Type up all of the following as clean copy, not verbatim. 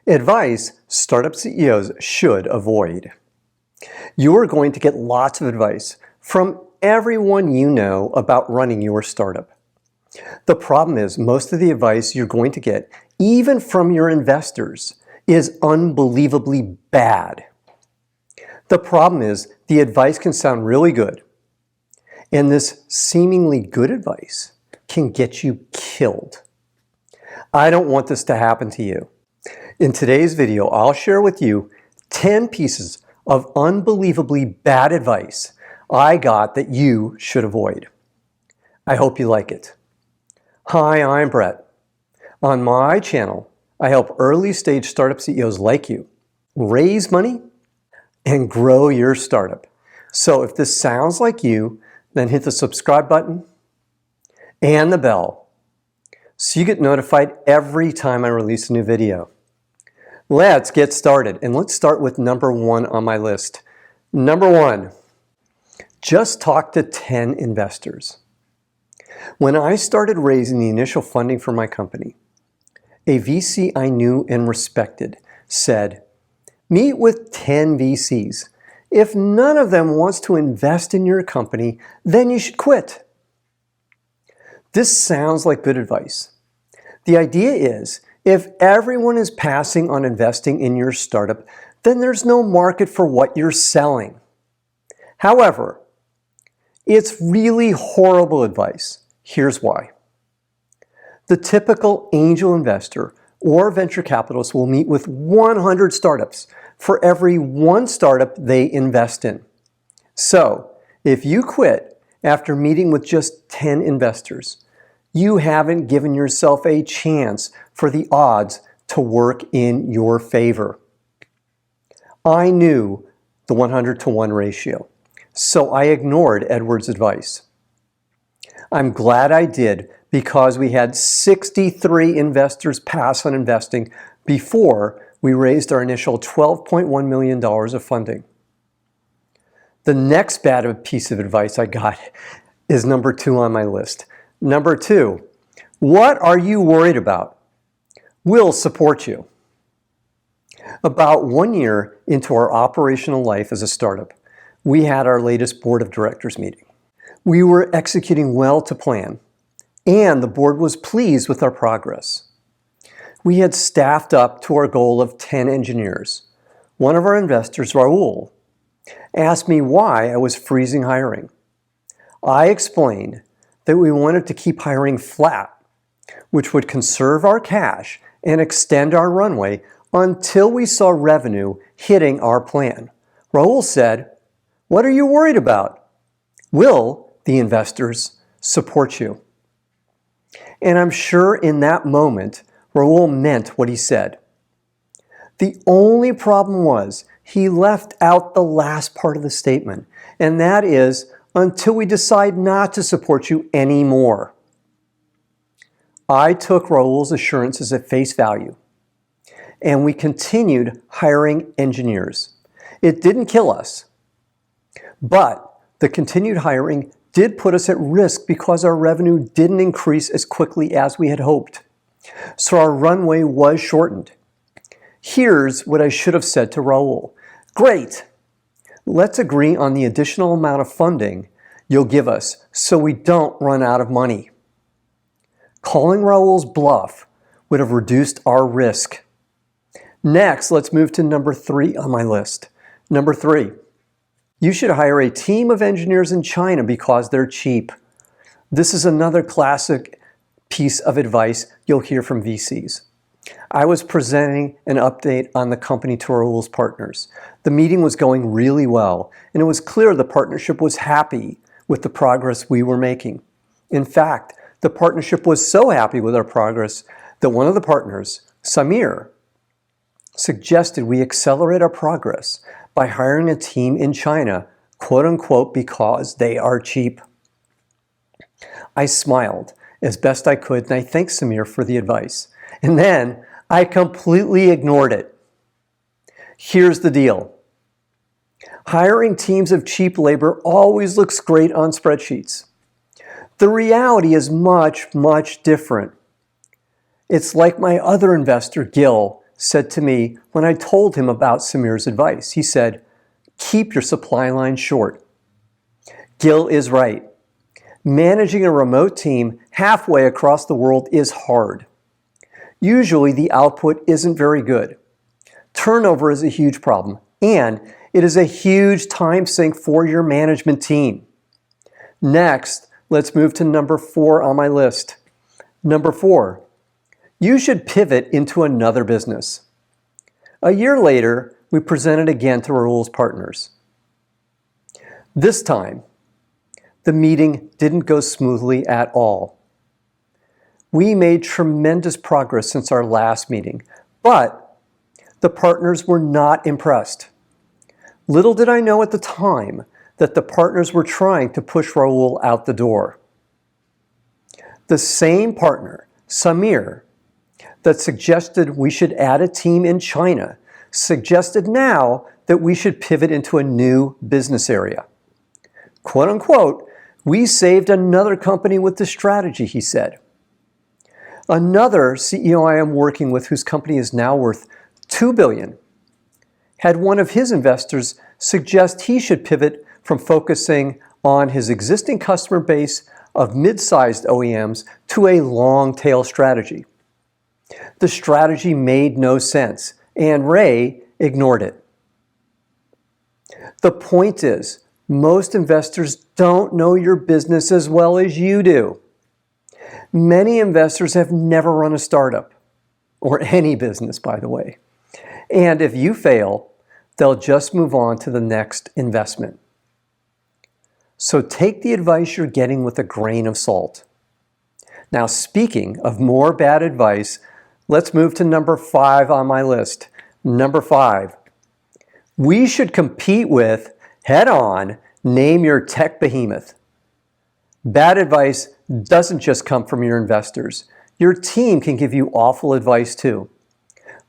Advice startup CEOs should avoid. You are going to get lots of advice from everyone you know about running your startup. The problem is most of the advice you're going to get, even from your investors, is unbelievably bad. The problem is the advice can sound really good, and this seemingly good advice can get you killed. I don't want this to happen to you. In today's video, I'll share with you 10 pieces of unbelievably bad advice I got that you should avoid. I hope you like it. Hi, I'm Brett. On my channel, I help early stage startup CEOs like you raise money and grow your startup. So if this sounds like you, then hit the subscribe button and the bell so you get notified every time I release a new video. Let's get started, and let's start with number 1 on my list. Number 1, just talk to 10 investors. When I started raising the initial funding for my company, a VC I knew and respected said, meet with 10 VCs. If none of them wants to invest in your company, then you should quit. This sounds like good advice. The idea is, if everyone is passing on investing in your startup, then there's no market for what you're selling. However, it's really horrible advice. Here's why. The typical angel investor or venture capitalist will meet with 100 startups for every one startup they invest in. So, if you quit after meeting with just 10 investors, you haven't given yourself a chance for the odds to work in your favor. I knew the 100-to-1 ratio, so I ignored Edward's advice. I'm glad I did, because we had 63 investors pass on investing before we raised our initial $12.1 million of funding. The next bad piece of advice I got is number 2 on my list. Number 2, what are you worried about? We'll support you. About 1 year into our operational life as a startup, we had our latest board of directors meeting. We were executing well to plan, and the board was pleased with our progress. We had staffed up to our goal of 10 engineers. One of our investors, Raul, asked me why I was freezing hiring. I explained that we wanted to keep hiring flat, which would conserve our cash and extend our runway until we saw revenue hitting our plan. Raul said, "What are you worried about? We'll, the investors, support you." And I'm sure in that moment, Raul meant what he said. The only problem was he left out the last part of the statement, and that is, until we decide not to support you anymore. I took Raul's assurances at face value, and we continued hiring engineers. It didn't kill us, but the continued hiring did put us at risk because our revenue didn't increase as quickly as we had hoped. So our runway was shortened. Here's what I should have said to Raul. Great. Let's agree on the additional amount of funding you'll give us so we don't run out of money. Calling Raul's bluff would have reduced our risk. Next, let's move to number 3 on my list. Number 3. You should hire a team of engineers in China because they're cheap. This is another classic piece of advice you'll hear from VCs. I was presenting an update on the company to Raul's partners. The meeting was going really well, and it was clear the partnership was happy with the progress we were making. In fact, the partnership was so happy with our progress that one of the partners, Samir, suggested we accelerate our progress by hiring a team in China, quote unquote, because they are cheap. I smiled as best I could, and I thanked Samir for the advice. And then I completely ignored it. Here's the deal. Hiring teams of cheap labor always looks great on spreadsheets. The reality is much, much different. It's like my other investor, Gil, said to me when I told him about Samir's advice. He said, "Keep your supply line short." Gil is right. Managing a remote team halfway across the world is hard. Usually the output isn't very good. Turnover is a huge problem, and it is a huge time sink for your management team. Next, let's move to number 4 on my list. Number 4, you should pivot into another business. A year later, we presented again to Rahul's partners. This time, the meeting didn't go smoothly at all. We made tremendous progress since our last meeting, but the partners were not impressed. Little did I know at the time that the partners were trying to push Rahul out the door. The same partner, Samir, that suggested we should add a team in China, suggested now that we should pivot into a new business area. Quote unquote, "We saved another company with this strategy," he said. Another CEO I am working with, whose company is now worth $2 billion, had one of his investors suggest he should pivot from focusing on his existing customer base of mid-sized OEMs to a long-tail strategy. The strategy made no sense, and Ray ignored it. The point is, most investors don't know your business as well as you do. Many investors have never run a startup, or any business, by the way. And if you fail, they'll just move on to the next investment. So take the advice you're getting with a grain of salt. Now, speaking of more bad advice, let's move to number 5 on my list. Number 5, we should compete with, head-on, name your tech behemoth. Bad advice doesn't just come from your investors. Your team can give you awful advice too.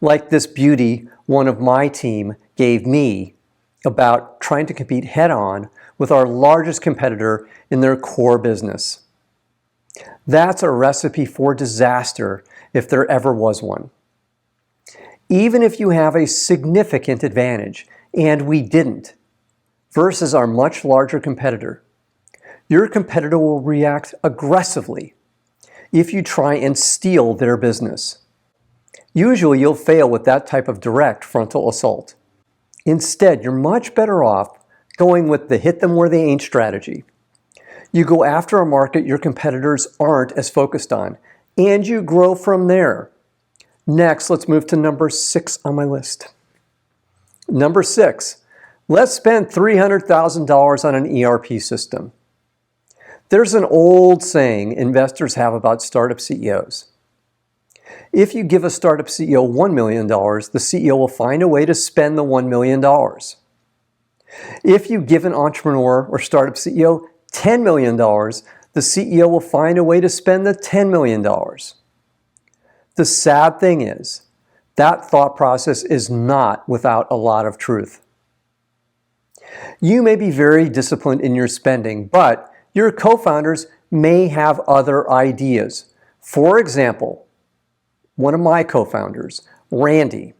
Like this beauty one of my team gave me about trying to compete head-on with our largest competitor in their core business. That's a recipe for disaster if there ever was one. Even if you have a significant advantage, and we didn't, versus our much larger competitor, your competitor will react aggressively if you try and steal their business. Usually you'll fail with that type of direct frontal assault. Instead, you're much better off going with the hit them where they ain't strategy. You go after a market your competitors aren't as focused on, and you grow from there. Next, let's move to number 6 on my list. Number 6, let's spend $300,000 on an ERP system. There's an old saying investors have about startup CEOs. If you give a startup CEO $1 million, the CEO will find a way to spend the $1 million. If you give an entrepreneur or startup CEO $10 million, the CEO will find a way to spend the $10 million. The sad thing is, that thought process is not without a lot of truth. You may be very disciplined in your spending, but your co-founders may have other ideas. For example, one of my co-founders, Randy,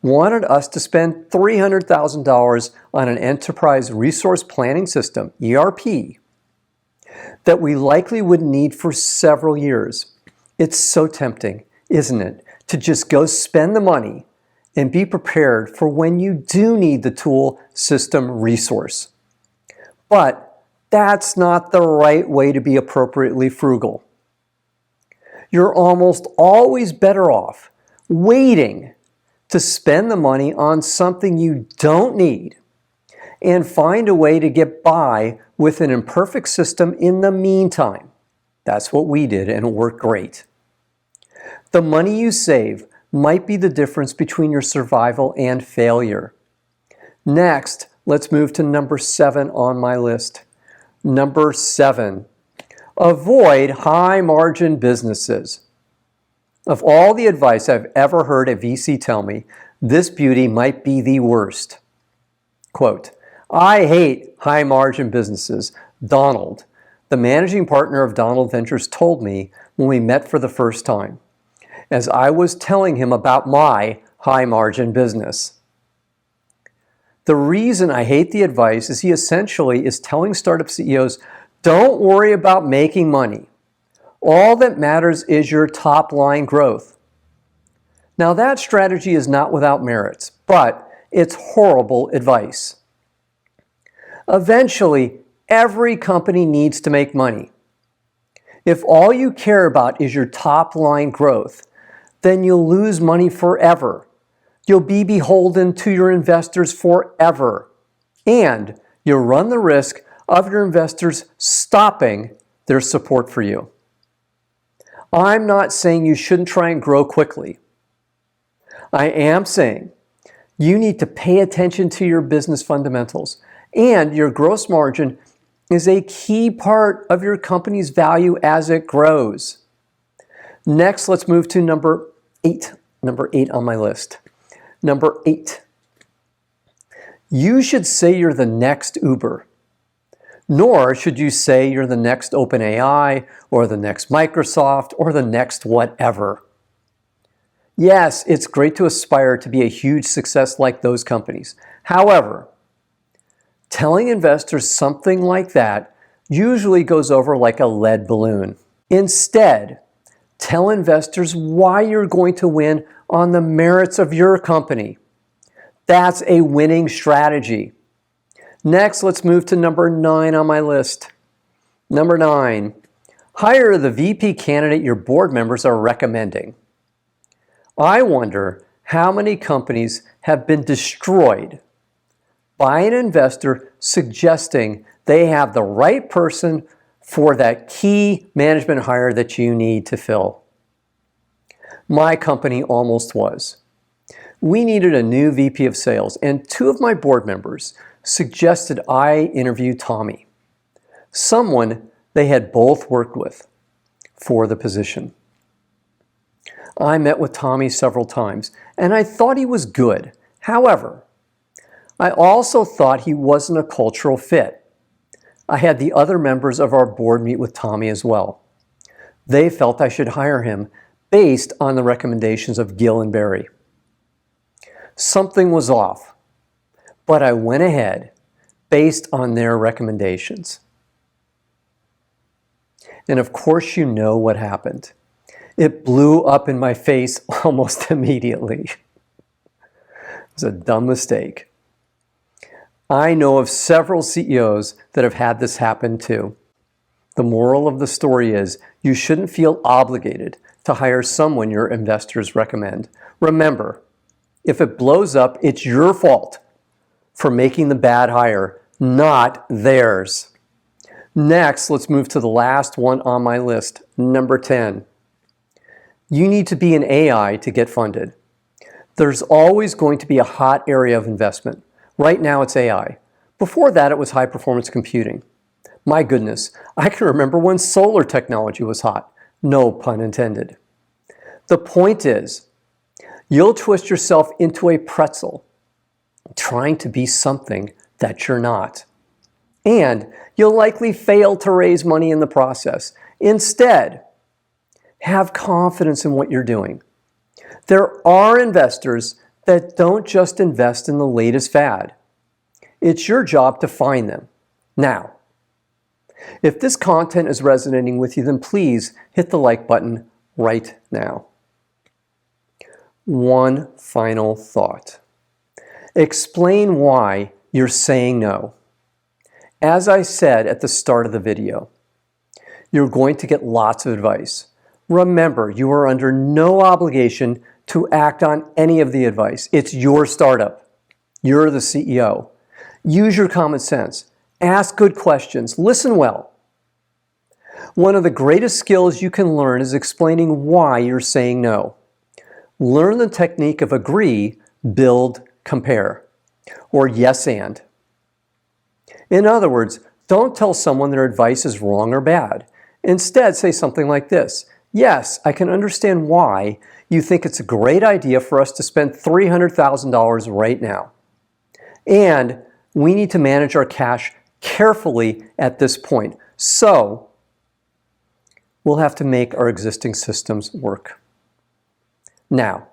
wanted us to spend $300,000 on an enterprise resource planning system, ERP, that we likely would need for several years. It's so tempting, isn't it, to just go spend the money and be prepared for when you do need the tool, system, resource. But that's not the right way to be appropriately frugal. You're almost always better off waiting to spend the money on something you don't need and find a way to get by with an imperfect system in the meantime. That's what we did, and it worked great. The money you save might be the difference between your survival and failure. Next, let's move to number 7 on my list. Number 7, avoid high-margin businesses. Of all the advice I've ever heard a VC tell me, this beauty might be the worst. Quote, "I hate high-margin businesses," Donald, the managing partner of Donald Ventures, told me when we met for the first time. as I was telling him about my high-margin business. The reason I hate the advice is he essentially is telling startup CEOs, don't worry about making money. All that matters is your top-line growth. Now that strategy is not without merits, but it's horrible advice. Eventually, every company needs to make money. If all you care about is your top-line growth, then you'll lose money forever. You'll be beholden to your investors forever. And you'll run the risk of your investors stopping their support for you. I'm not saying you shouldn't try and grow quickly. I am saying you need to pay attention to your business fundamentals, and your gross margin is a key part of your company's value as it grows. Next, let's move to number 8. Number 8 on my list. Number 8. You should say you're the next Uber. Nor should you say you're the next OpenAI or the next Microsoft or the next whatever. Yes, it's great to aspire to be a huge success like those companies. However, telling investors something like that usually goes over like a lead balloon. Instead, tell investors why you're going to win on the merits of your company. That's a winning strategy. Next, let's move to number 9 on my list. Number 9, hire the VP candidate your board members are recommending. I wonder how many companies have been destroyed by an investor suggesting they have the right person for that key management hire that you need to fill. My company almost was. We needed a new VP of sales, and 2 of my board members suggested I interview Tommy, someone they had both worked with, for the position. I met with Tommy several times, and I thought he was good. However, I also thought he wasn't a cultural fit. I had the other members of our board meet with Tommy as well. They felt I should hire him based on the recommendations of Gil and Barry. Something was off, but I went ahead based on their recommendations. And of course you know what happened. It blew up in my face almost immediately. It was a dumb mistake. I know of several CEOs that have had this happen too. The moral of the story is you shouldn't feel obligated to hire someone your investors recommend. Remember, if it blows up, it's your fault for making the bad hire, not theirs. Next, let's move to the last one on my list, number 10. You need to be an AI to get funded. There's always going to be a hot area of investment. Right now it's AI. Before that it was high-performance computing. My goodness, I can remember when solar technology was hot. No pun intended. The point is, you'll twist yourself into a pretzel trying to be something that you're not. And you'll likely fail to raise money in the process. Instead, have confidence in what you're doing. There are investors that don't just invest in the latest fad. It's your job to find them. Now, if this content is resonating with you, then please hit the like button right now. One final thought. Explain why you're saying no. As I said at the start of the video, you're going to get lots of advice. Remember, you are under no obligation to act on any of the advice. It's your startup. You're the CEO. Use your common sense. Ask good questions. Listen well. One of the greatest skills you can learn is explaining why you're saying no. Learn the technique of agree, build, compare, or yes and. In other words, don't tell someone their advice is wrong or bad. Instead, say something like this. Yes, I can understand why you think it's a great idea for us to spend $300,000 right now. And we need to manage our cash carefully at this point. So we'll have to make our existing systems work. Now,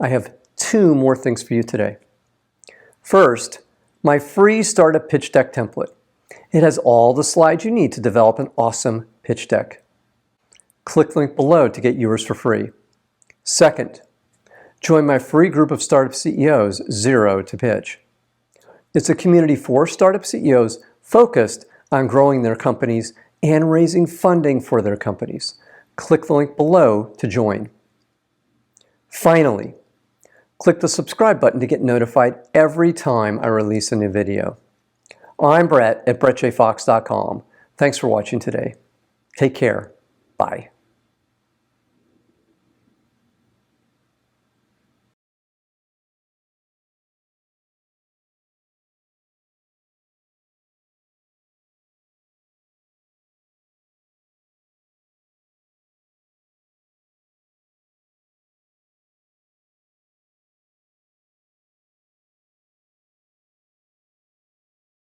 I have 2 more things for you today. First, my free startup pitch deck template. It has all the slides you need to develop an awesome pitch deck. Click the link below to get yours for free. Second, join my free group of startup CEOs, Zero to Pitch. It's a community for startup CEOs focused on growing their companies and raising funding for their companies. Click the link below to join. Finally, click the subscribe button to get notified every time I release a new video. I'm Brett at brettjfox.com. Thanks for watching today. Take care. Bye.